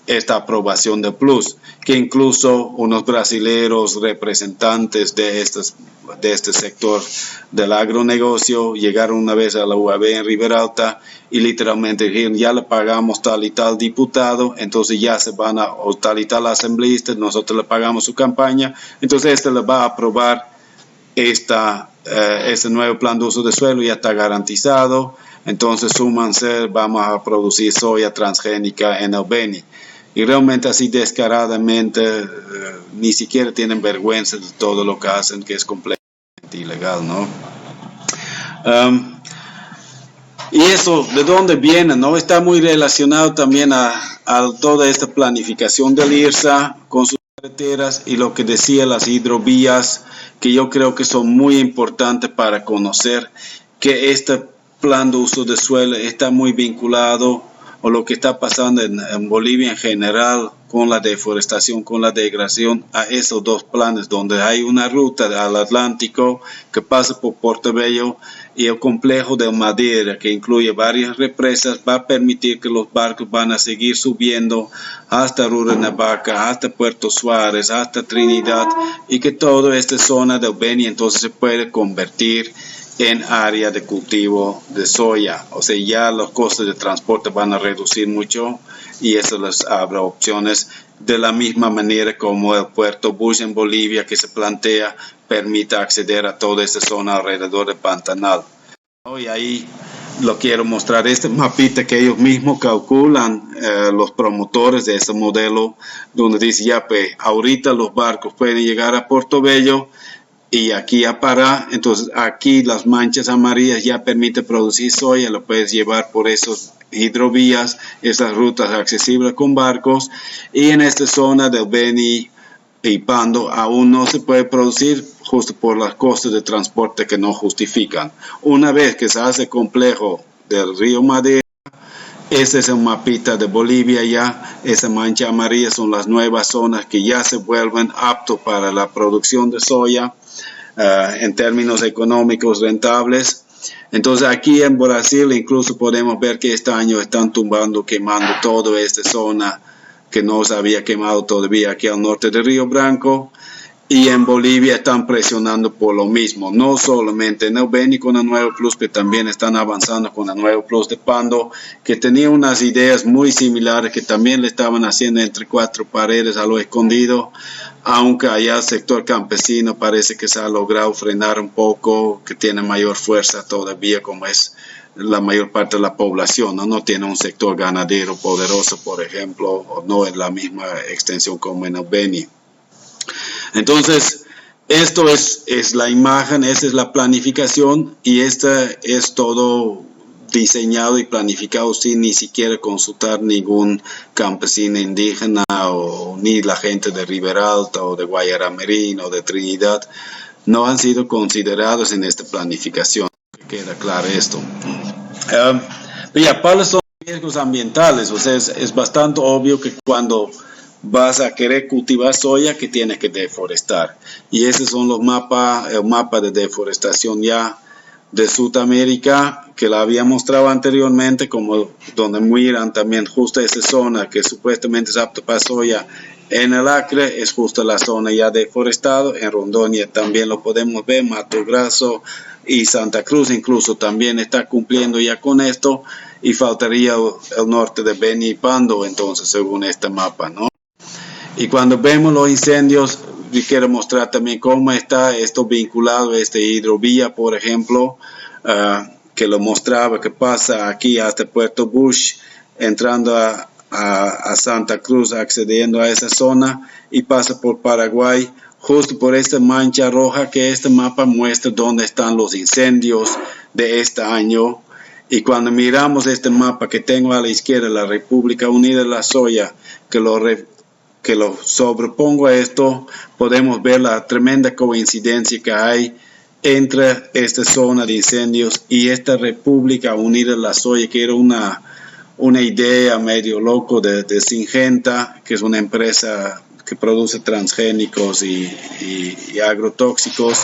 esta aprobación de Plus, que incluso unos brasileros representantes de este sector del agronegocio llegaron una vez a la UAB en Riberalta y literalmente dijeron: ya le pagamos tal y tal diputado, entonces ya se van o tal y tal asambleísta, nosotros le pagamos su campaña, entonces este le va a aprobar este nuevo plan de uso de suelo, ya está garantizado, entonces súmanse, vamos a producir soya transgénica en el Beni. Y realmente así descaradamente ni siquiera tienen vergüenza de todo lo que hacen, que es completamente ilegal, ¿no? Y eso, ¿de dónde viene? ¿No? Está muy relacionado también a toda esta planificación del IRSA con sus carreteras y lo que decía las hidrovías, que yo creo que son muy importantes para conocer que este plan de uso de suelo está muy vinculado o lo que está pasando en Bolivia en general con la deforestación, con la degradación, a esos dos planes donde hay una ruta al Atlántico que pasa por Portobello y el complejo de Madeira que incluye varias represas va a permitir que los barcos van a seguir subiendo hasta Rurrenabaca, hasta Puerto Suárez, hasta Trinidad y que toda esta zona del Beni entonces se puede convertir en área de cultivo de soya. O sea, ya los costos de transporte van a reducir mucho y eso les abre opciones de la misma manera como el puerto Bush en Bolivia que se plantea permita acceder a toda esta zona alrededor del Pantanal. Y ahí lo quiero mostrar, este mapita que ellos mismos calculan, los promotores de este modelo, donde dice ya, pues, ahorita los barcos pueden llegar a Portobello y aquí a Pará, entonces aquí las manchas amarillas ya permite producir soya, lo puedes llevar por esos hidrovías, esas rutas accesibles con barcos, y en esta zona del Beni y Pando aún no se puede producir justo por los costos de transporte que no justifican. Una vez que se hace complejo del río Madeira, este es el mapita de Bolivia ya, esa mancha amarilla son las nuevas zonas que ya se vuelven aptos para la producción de soya en términos económicos rentables. Entonces aquí en Brasil incluso podemos ver que este año están tumbando, quemando toda esta zona que no se había quemado todavía aquí al norte del Río Branco. Y en Bolivia están presionando por lo mismo, no solamente en el Beni con el Nuevo Plus, que también están avanzando con el Nuevo Plus de Pando, que tenía unas ideas muy similares que también le estaban haciendo entre cuatro paredes a lo escondido, aunque allá el sector campesino parece que se ha logrado frenar un poco, que tiene mayor fuerza todavía como es la mayor parte de la población, no tiene un sector ganadero poderoso, por ejemplo, o no en la misma extensión como en el Beni. Entonces, esto es la imagen, esta es la planificación y esta es todo diseñado y planificado sin ni siquiera consultar ningún campesino indígena o ni la gente de Riberalta o de Guayaramerín o de Trinidad. No han sido considerados en esta planificación. Queda claro esto. ¿Cuáles son los riesgos ambientales? O sea, es bastante obvio que cuando vas a querer cultivar soya que tienes que deforestar. Y esos son los mapas, el mapa de deforestación ya de Sudamérica que la había mostrado anteriormente, como donde miran también justo esa zona que supuestamente es apta para soya. En el Acre es justo la zona ya deforestada, en Rondônia también lo podemos ver, Mato Grosso y Santa Cruz incluso también está cumpliendo ya con esto y faltaría el norte de Beni y Pando entonces según este mapa, ¿no? Y cuando vemos los incendios, yo quiero mostrar también cómo está esto vinculado a esta hidrovía, por ejemplo, que lo mostraba que pasa aquí hasta Puerto Bush, entrando a Santa Cruz, accediendo a esa zona y pasa por Paraguay, justo por esta mancha roja que este mapa muestra dónde están los incendios de este año. Y cuando miramos este mapa que tengo a la izquierda, la República Unida de la Soya, que lo sobrepongo a esto, podemos ver la tremenda coincidencia que hay entre esta zona de incendios y esta República Unida de la Soya, que era una idea medio loco de Syngenta, que es una empresa que produce transgénicos y agrotóxicos,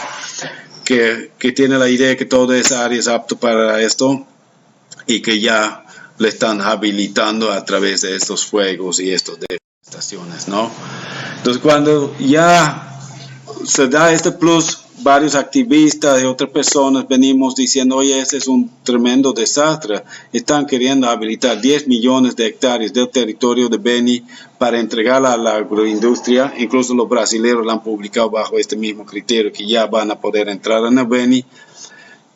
que tiene la idea que toda esa área es apta para esto y que ya le están habilitando a través de estos fuegos y estos estaciones, ¿no? Entonces, cuando ya se da este plus, varios activistas y otras personas venimos diciendo, oye, este es un tremendo desastre. Están queriendo habilitar 10 millones de hectáreas del territorio de Beni para entregarla a la agroindustria. Incluso los brasileños lo han publicado bajo este mismo criterio, que ya van a poder entrar en el Beni.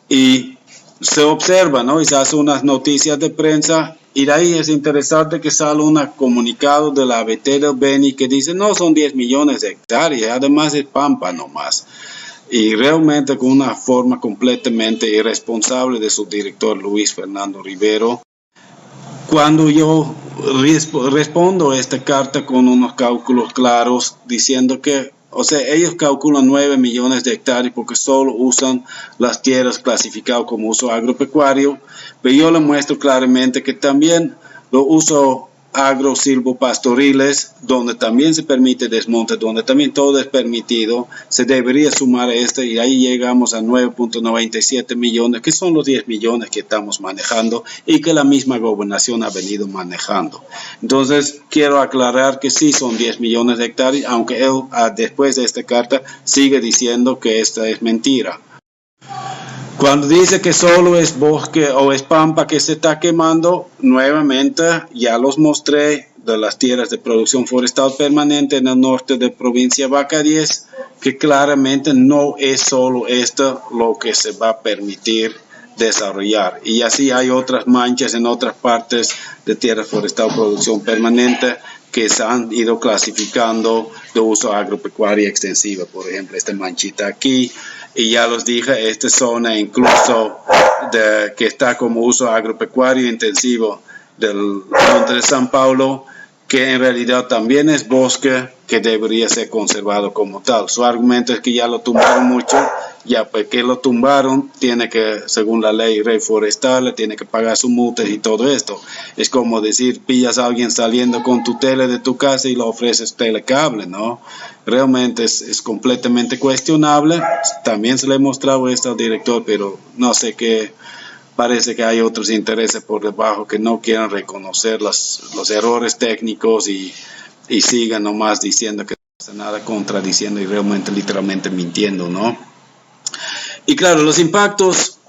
Y se observa, ¿no? Y se hace unas noticias de prensa y de ahí es interesante que sale un comunicado de la ABT del Beni que dice, no son 10 millones de hectáreas, además es pampa nomás. y realmente con una forma completamente irresponsable de su director Luis Fernando Rivero. Cuando yo respondo a esta carta con unos cálculos claros diciendo que, o sea, ellos calculan 9 millones de hectáreas porque solo usan las tierras clasificadas como uso agropecuario, pero yo le muestro claramente que también los usos agrosilvopastoriles, donde también se permite desmonte, donde también todo es permitido, se debería sumar a este y ahí llegamos a 9.97 millones, que son los 10 millones que estamos manejando y que la misma gobernación ha venido manejando. Entonces, quiero aclarar que sí son 10 millones de hectáreas, aunque él, después de esta carta, sigue diciendo que esta es mentira. Cuando dice que solo es bosque o es pampa que se está quemando, nuevamente ya los mostré de las tierras de producción forestal permanente en el norte de provincia Vaca 10, que claramente no es solo esto lo que se va a permitir desarrollar. Y así hay otras manchas en otras partes de tierra forestal producción permanente que se han ido clasificando de uso agropecuario extensivo. Por ejemplo, esta manchita aquí. Y ya los dije, esta zona incluso que está como uso agropecuario intensivo del monte de San Paulo, que en realidad también es bosque que debería ser conservado como tal. Su argumento es que ya lo tumbaron mucho, ya porque lo tumbaron, tiene que, según la ley reforestal, tiene que pagar sus multas y todo esto. Es como decir, pillas a alguien saliendo con tu tele de tu casa y le ofreces telecable, ¿no? Realmente es completamente cuestionable. También se le he mostrado esto al director, pero no sé qué. Parece que hay otros intereses por debajo que no quieren reconocer los errores técnicos y sigan nomás diciendo que no pasa nada, contradiciendo y realmente literalmente mintiendo, ¿no? Y claro, los impactos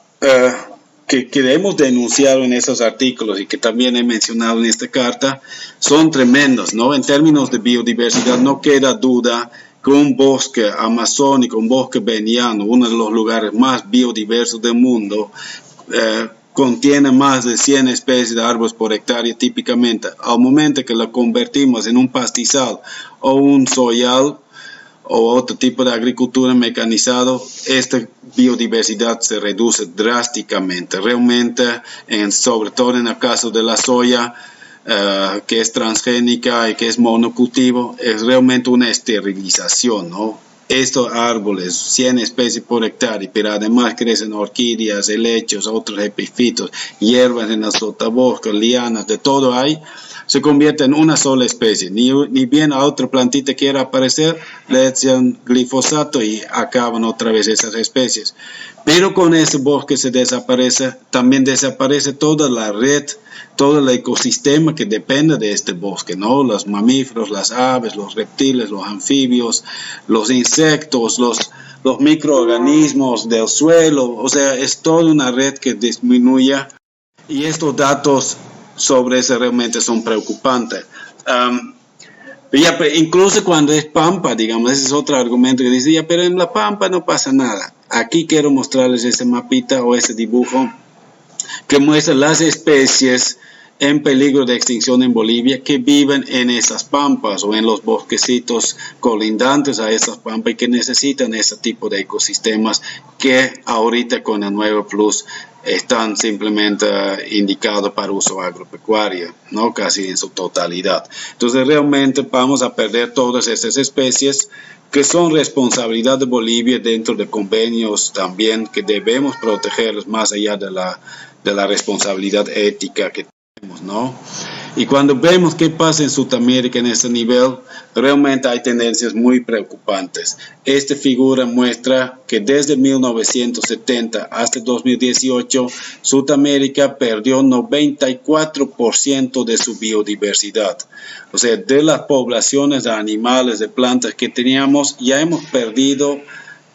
que hemos denunciado en esos artículos y que también he mencionado en esta carta son tremendos, ¿no? En términos de biodiversidad no queda duda que un bosque amazónico, un bosque beniano, uno de los lugares más biodiversos del mundo, contiene más de 100 especies de árboles por hectárea típicamente. Al momento que lo convertimos en un pastizal o un soyal o otro tipo de agricultura mecanizado, esta biodiversidad se reduce drásticamente. Realmente, sobre todo en el caso de la soya, que es transgénica y que es monocultivo, es realmente una esterilización, ¿no? Estos árboles, 100 especies por hectárea, pero además crecen orquídeas, helechos, otros epifitos, hierbas en el sotobosque, lianas, de todo hay, se convierte en una sola especie. Ni bien a otra plantita quiera aparecer, le echan glifosato y acaban otra vez esas especies. Pero con ese bosque se desaparece, también desaparece toda la red, todo el ecosistema que depende de este bosque, ¿no? Los mamíferos, las aves, los reptiles, los anfibios, los insectos, los microorganismos del suelo, o sea, es toda una red que disminuye y estos datos sobre eso realmente son preocupantes. Incluso cuando es pampa, digamos, ese es otro argumento que dice, ya, pero en la pampa no pasa nada. Aquí quiero mostrarles ese mapita o ese dibujo que muestra las especies en peligro de extinción en Bolivia que viven en esas pampas o en los bosquecitos colindantes a esas pampas y que necesitan ese tipo de ecosistemas que ahorita con el nuevo plus están simplemente indicados para uso agropecuario, ¿no? Casi en su totalidad. Entonces realmente vamos a perder todas esas especies que son responsabilidad de Bolivia dentro de convenios también que debemos protegerlos más allá de la responsabilidad ética que tenemos, ¿no? Y cuando vemos qué pasa en Sudamérica en ese nivel, realmente hay tendencias muy preocupantes. Esta figura muestra que desde 1970 hasta 2018, Sudamérica perdió 94% de su biodiversidad. O sea, de las poblaciones de animales, de plantas que teníamos, ya hemos perdido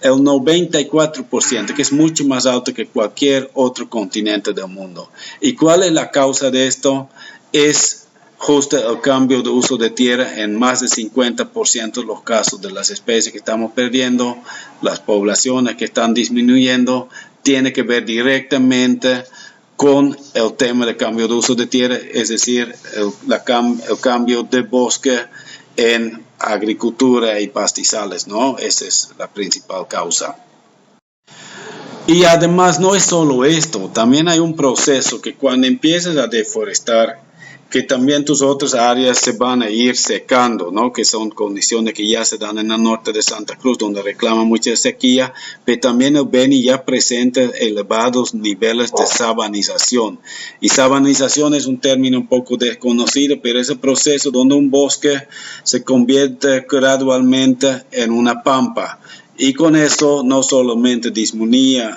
el 94%, que es mucho más alto que cualquier otro continente del mundo. ¿Y cuál es la causa de esto? Es justo el cambio de uso de tierra en más del 50% de los casos de las especies que estamos perdiendo, las poblaciones que están disminuyendo, tiene que ver directamente con el tema de cambio de uso de tierra, es decir, el cambio de bosque en agricultura y pastizales, ¿no? Esa es la principal causa. Y además no es solo esto, también hay un proceso que cuando empiezas a deforestar, que también tus otras áreas se van a ir secando, ¿no? Que son condiciones que ya se dan en el norte de Santa Cruz, donde reclama mucha sequía, pero también el Beni ya presenta elevados niveles de sabanización. Y sabanización es un término un poco desconocido, pero es el proceso donde un bosque se convierte gradualmente en una pampa. Y con eso no solamente disminuye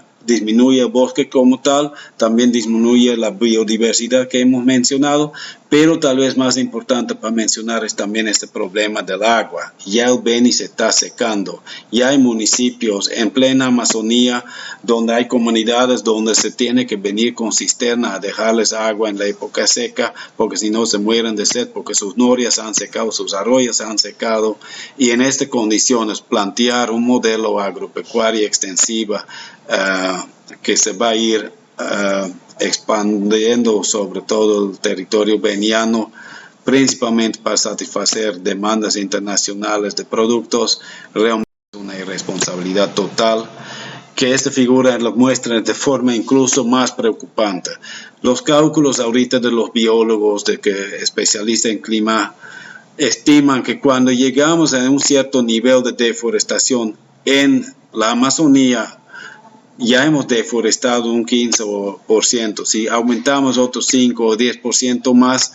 el bosque como tal, también disminuye la biodiversidad que hemos mencionado, pero tal vez más importante para mencionar es también este problema del agua. Ya el Beni se está secando, ya hay municipios en plena Amazonía donde hay comunidades donde se tiene que venir con cisternas a dejarles agua en la época seca, porque si no se mueren de sed, porque sus norias han secado, sus arroyos han secado, y en estas condiciones plantear un modelo agropecuario extensiva que se va a ir expandiendo sobre todo el territorio beniano, principalmente para satisfacer demandas internacionales de productos, realmente es una irresponsabilidad total, que esta figura lo muestra de forma incluso más preocupante. Los cálculos ahorita de los biólogos, de que especialistas en clima, estiman que cuando llegamos a un cierto nivel de deforestación en la Amazonía, ya hemos deforestado un 15%. Si aumentamos otros 5 o 10% más,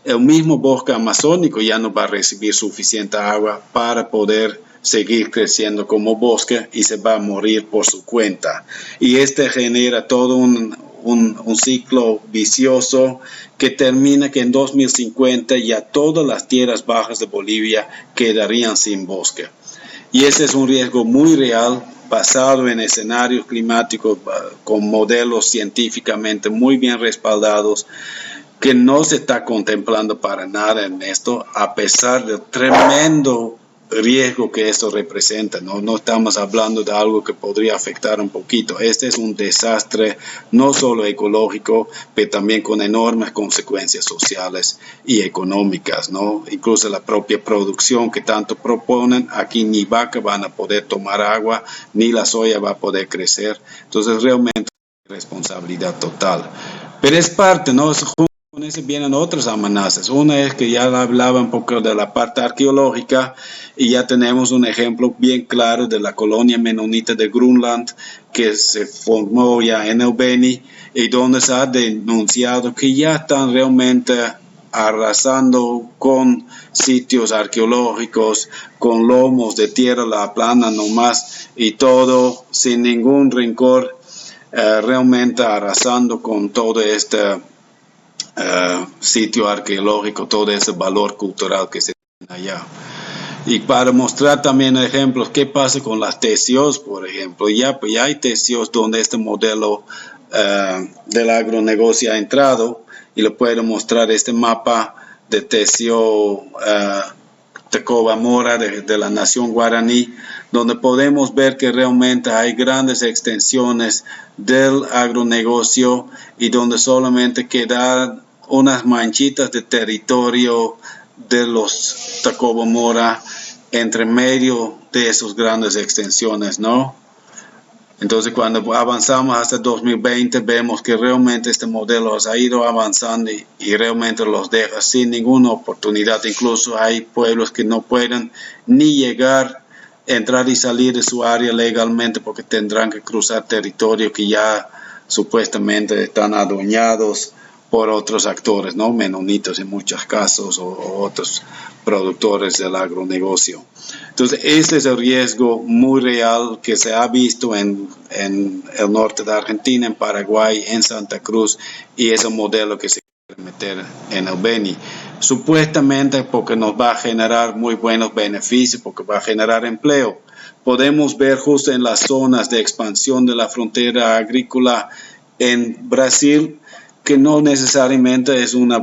el mismo bosque amazónico ya no va a recibir suficiente agua para poder seguir creciendo como bosque y se va a morir por su cuenta. Y este genera todo un ciclo vicioso que termina que en 2050 ya todas las tierras bajas de Bolivia quedarían sin bosque. Y ese es un riesgo muy real, basado en escenarios climáticos con modelos científicamente muy bien respaldados, que no se está contemplando para nada en esto, a pesar del tremendo riesgo que esto representa. No estamos hablando de algo que podría afectar un poquito. Este es un desastre no solo ecológico, pero también con enormes consecuencias sociales y económicas, ¿no? Incluso la propia producción que tanto proponen, aquí ni vaca van a poder tomar agua, ni la soya va a poder crecer. Entonces realmente es responsabilidad total. Pero es parte, ¿no? Con eso vienen otras amenazas. Una es que ya hablaba un poco de la parte arqueológica y ya tenemos un ejemplo bien claro de la colonia menonita de Grunland que se formó ya en el Beni y donde se ha denunciado que ya están realmente arrasando con sitios arqueológicos, con lomos de tierra la plana nomás y todo sin ningún rencor, realmente arrasando con todo este sitio arqueológico, todo ese valor cultural que se tiene allá. Y para mostrar también ejemplos, qué pasa con las TCOs, por ejemplo. Ya hay TCOs donde este modelo del agronegocio ha entrado y le puedo mostrar este mapa de TCO Tacoba Mora de la nación guaraní, donde podemos ver que realmente hay grandes extensiones del agronegocio y donde solamente quedan unas manchitas de territorio de los Tacoba Mora entre medio de esas grandes extensiones, ¿no? Entonces, cuando avanzamos hasta 2020, vemos que realmente este modelo ha ido avanzando y realmente los deja sin ninguna oportunidad. Incluso hay pueblos que no pueden ni llegar, entrar y salir de su área legalmente porque tendrán que cruzar territorio que ya supuestamente están adueñados por otros actores, ¿no? Menonitas en muchos casos o otros productores del agronegocio. Entonces, este es el riesgo muy real que se ha visto en el norte de Argentina, en Paraguay, en Santa Cruz, y es el modelo que se quiere meter en el Beni. Supuestamente porque nos va a generar muy buenos beneficios, porque va a generar empleo. Podemos ver justo en las zonas de expansión de la frontera agrícola en Brasil, que no necesariamente es una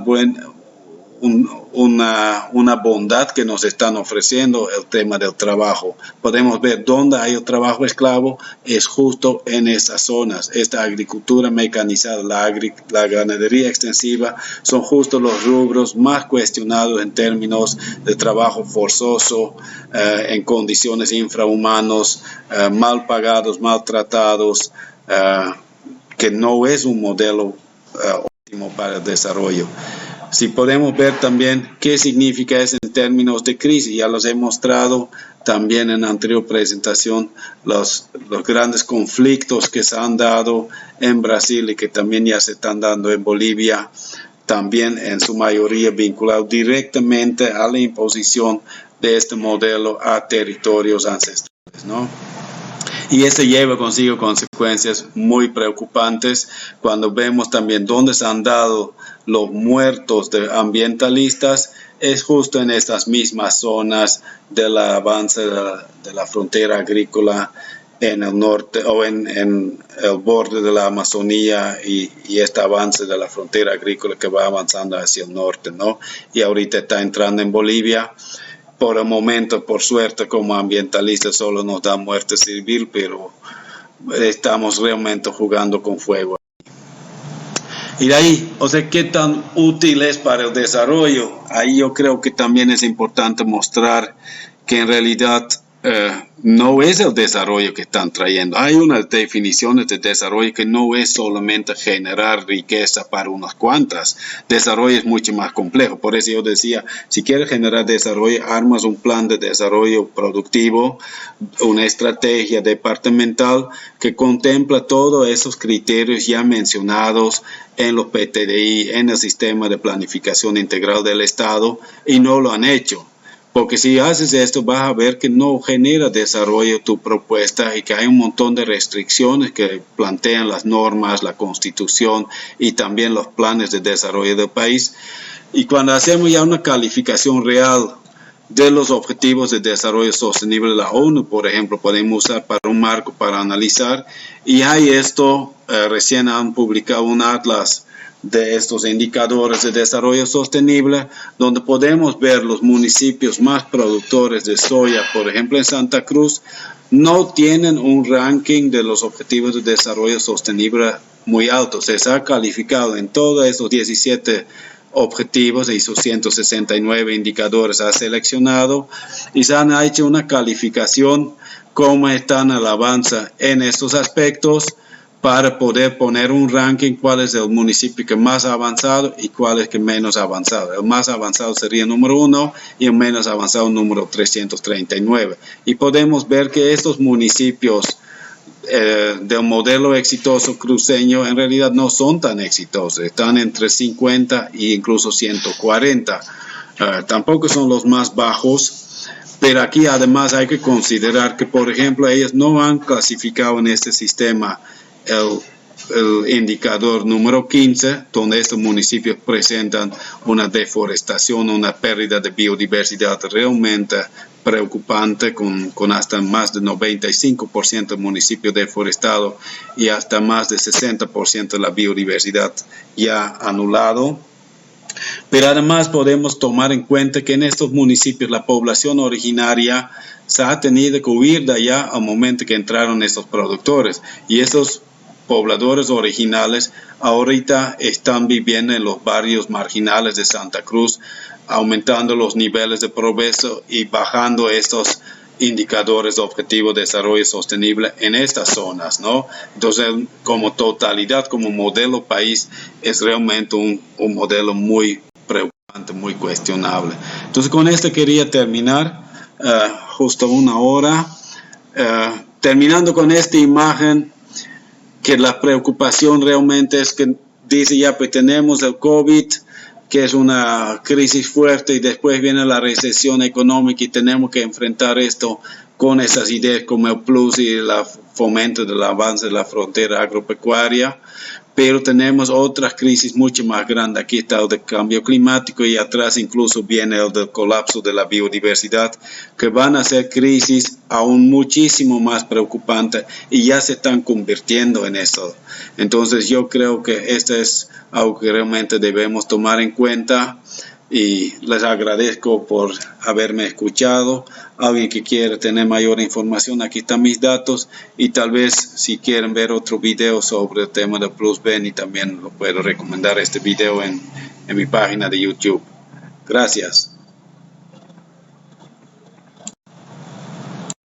bondad que nos están ofreciendo el tema del trabajo. Podemos ver dónde hay el trabajo esclavo, es justo en esas zonas. Esta agricultura mecanizada, la ganadería extensiva, son justo los rubros más cuestionados en términos de trabajo forzoso, en condiciones infrahumanos, mal pagados, maltratados, que no es un modelo óptimo para el desarrollo. Si podemos ver también qué significa eso en términos de crisis, ya los he mostrado también en la anterior presentación, los grandes conflictos que se han dado en Brasil y que también ya se están dando en Bolivia, también en su mayoría vinculados directamente a la imposición de este modelo a territorios ancestrales, ¿no? Y eso lleva consigo consecuencias muy preocupantes cuando vemos también dónde se han dado los muertos de ambientalistas, es justo en estas mismas zonas del avance de la frontera agrícola en el norte o en el borde de la Amazonía y este avance de la frontera agrícola que va avanzando hacia el norte, ¿no? Y ahorita está entrando en Bolivia. Por el momento, por suerte, como ambientalistas solo nos da muerte civil, pero estamos realmente jugando con fuego. Y de ahí, o sea, ¿qué tan útil es para el desarrollo? Ahí yo creo que también es importante mostrar que en realidad no es el desarrollo que están trayendo. Hay unas definiciones de desarrollo que no es solamente generar riqueza para unas cuantas. Desarrollo es mucho más complejo. Por eso yo decía, si quieres generar desarrollo, armas un plan de desarrollo productivo, una estrategia departamental que contempla todos esos criterios ya mencionados en los PTDI, en el sistema de planificación integral del Estado, y no lo han hecho. Porque si haces esto, vas a ver que no genera desarrollo tu propuesta y que hay un montón de restricciones que plantean las normas, la Constitución y también los planes de desarrollo del país. Y cuando hacemos ya una calificación real de los objetivos de desarrollo sostenible de la ONU, por ejemplo, podemos usar para un marco para analizar. Y hay esto, recién han publicado un atlas de estos indicadores de desarrollo sostenible, donde podemos ver los municipios más productores de soya, por ejemplo en Santa Cruz, no tienen un ranking de los objetivos de desarrollo sostenible muy alto. Se ha calificado en todos esos 17 objetivos y sus 169 indicadores ha seleccionado y se han hecho una calificación cómo están al avance en estos aspectos, para poder poner un ranking, cuál es el municipio que más ha avanzado y cuál es que menos ha avanzado. El más avanzado sería el número 1 y el menos avanzado número 339. Y podemos ver que estos municipios del modelo exitoso cruceño en realidad no son tan exitosos, están entre 50 e incluso 140. Tampoco son los más bajos. Pero aquí además hay que considerar que, por ejemplo, ellos no han clasificado en este sistema el indicador número 15, donde estos municipios presentan una deforestación, una pérdida de biodiversidad realmente preocupante, con hasta más de 95% del municipio deforestado y hasta más de 60% de la biodiversidad ya anulado. Pero además podemos tomar en cuenta que en estos municipios la población originaria se ha tenido que huir de allá al momento que entraron estos productores, y estos pobladores originales ahorita están viviendo en los barrios marginales de Santa Cruz, aumentando los niveles de progreso y bajando estos indicadores de objetivo de desarrollo sostenible en estas zonas, ¿no? Entonces, como totalidad, como modelo país, es realmente un modelo muy preocupante, muy cuestionable. Entonces, con esto quería terminar, justo una hora, terminando con esta imagen, que la preocupación realmente es que dice ya, pues tenemos el COVID, que es una crisis fuerte, y después viene la recesión económica y tenemos que enfrentar esto con esas ideas como el plus y el fomento del avance de la frontera agropecuaria. Pero tenemos otras crisis mucho más grandes. Aquí está el del cambio climático y atrás incluso viene el del colapso de la biodiversidad, que van a ser crisis aún muchísimo más preocupantes y ya se están convirtiendo en eso. Entonces yo creo que esto es algo que realmente debemos tomar en cuenta, y les agradezco por haberme escuchado. Alguien que quiera tener mayor información, aquí están mis datos, y tal vez si quieren ver otro video sobre el tema de PlusBenny, también lo puedo recomendar este video en mi página de YouTube. Gracias.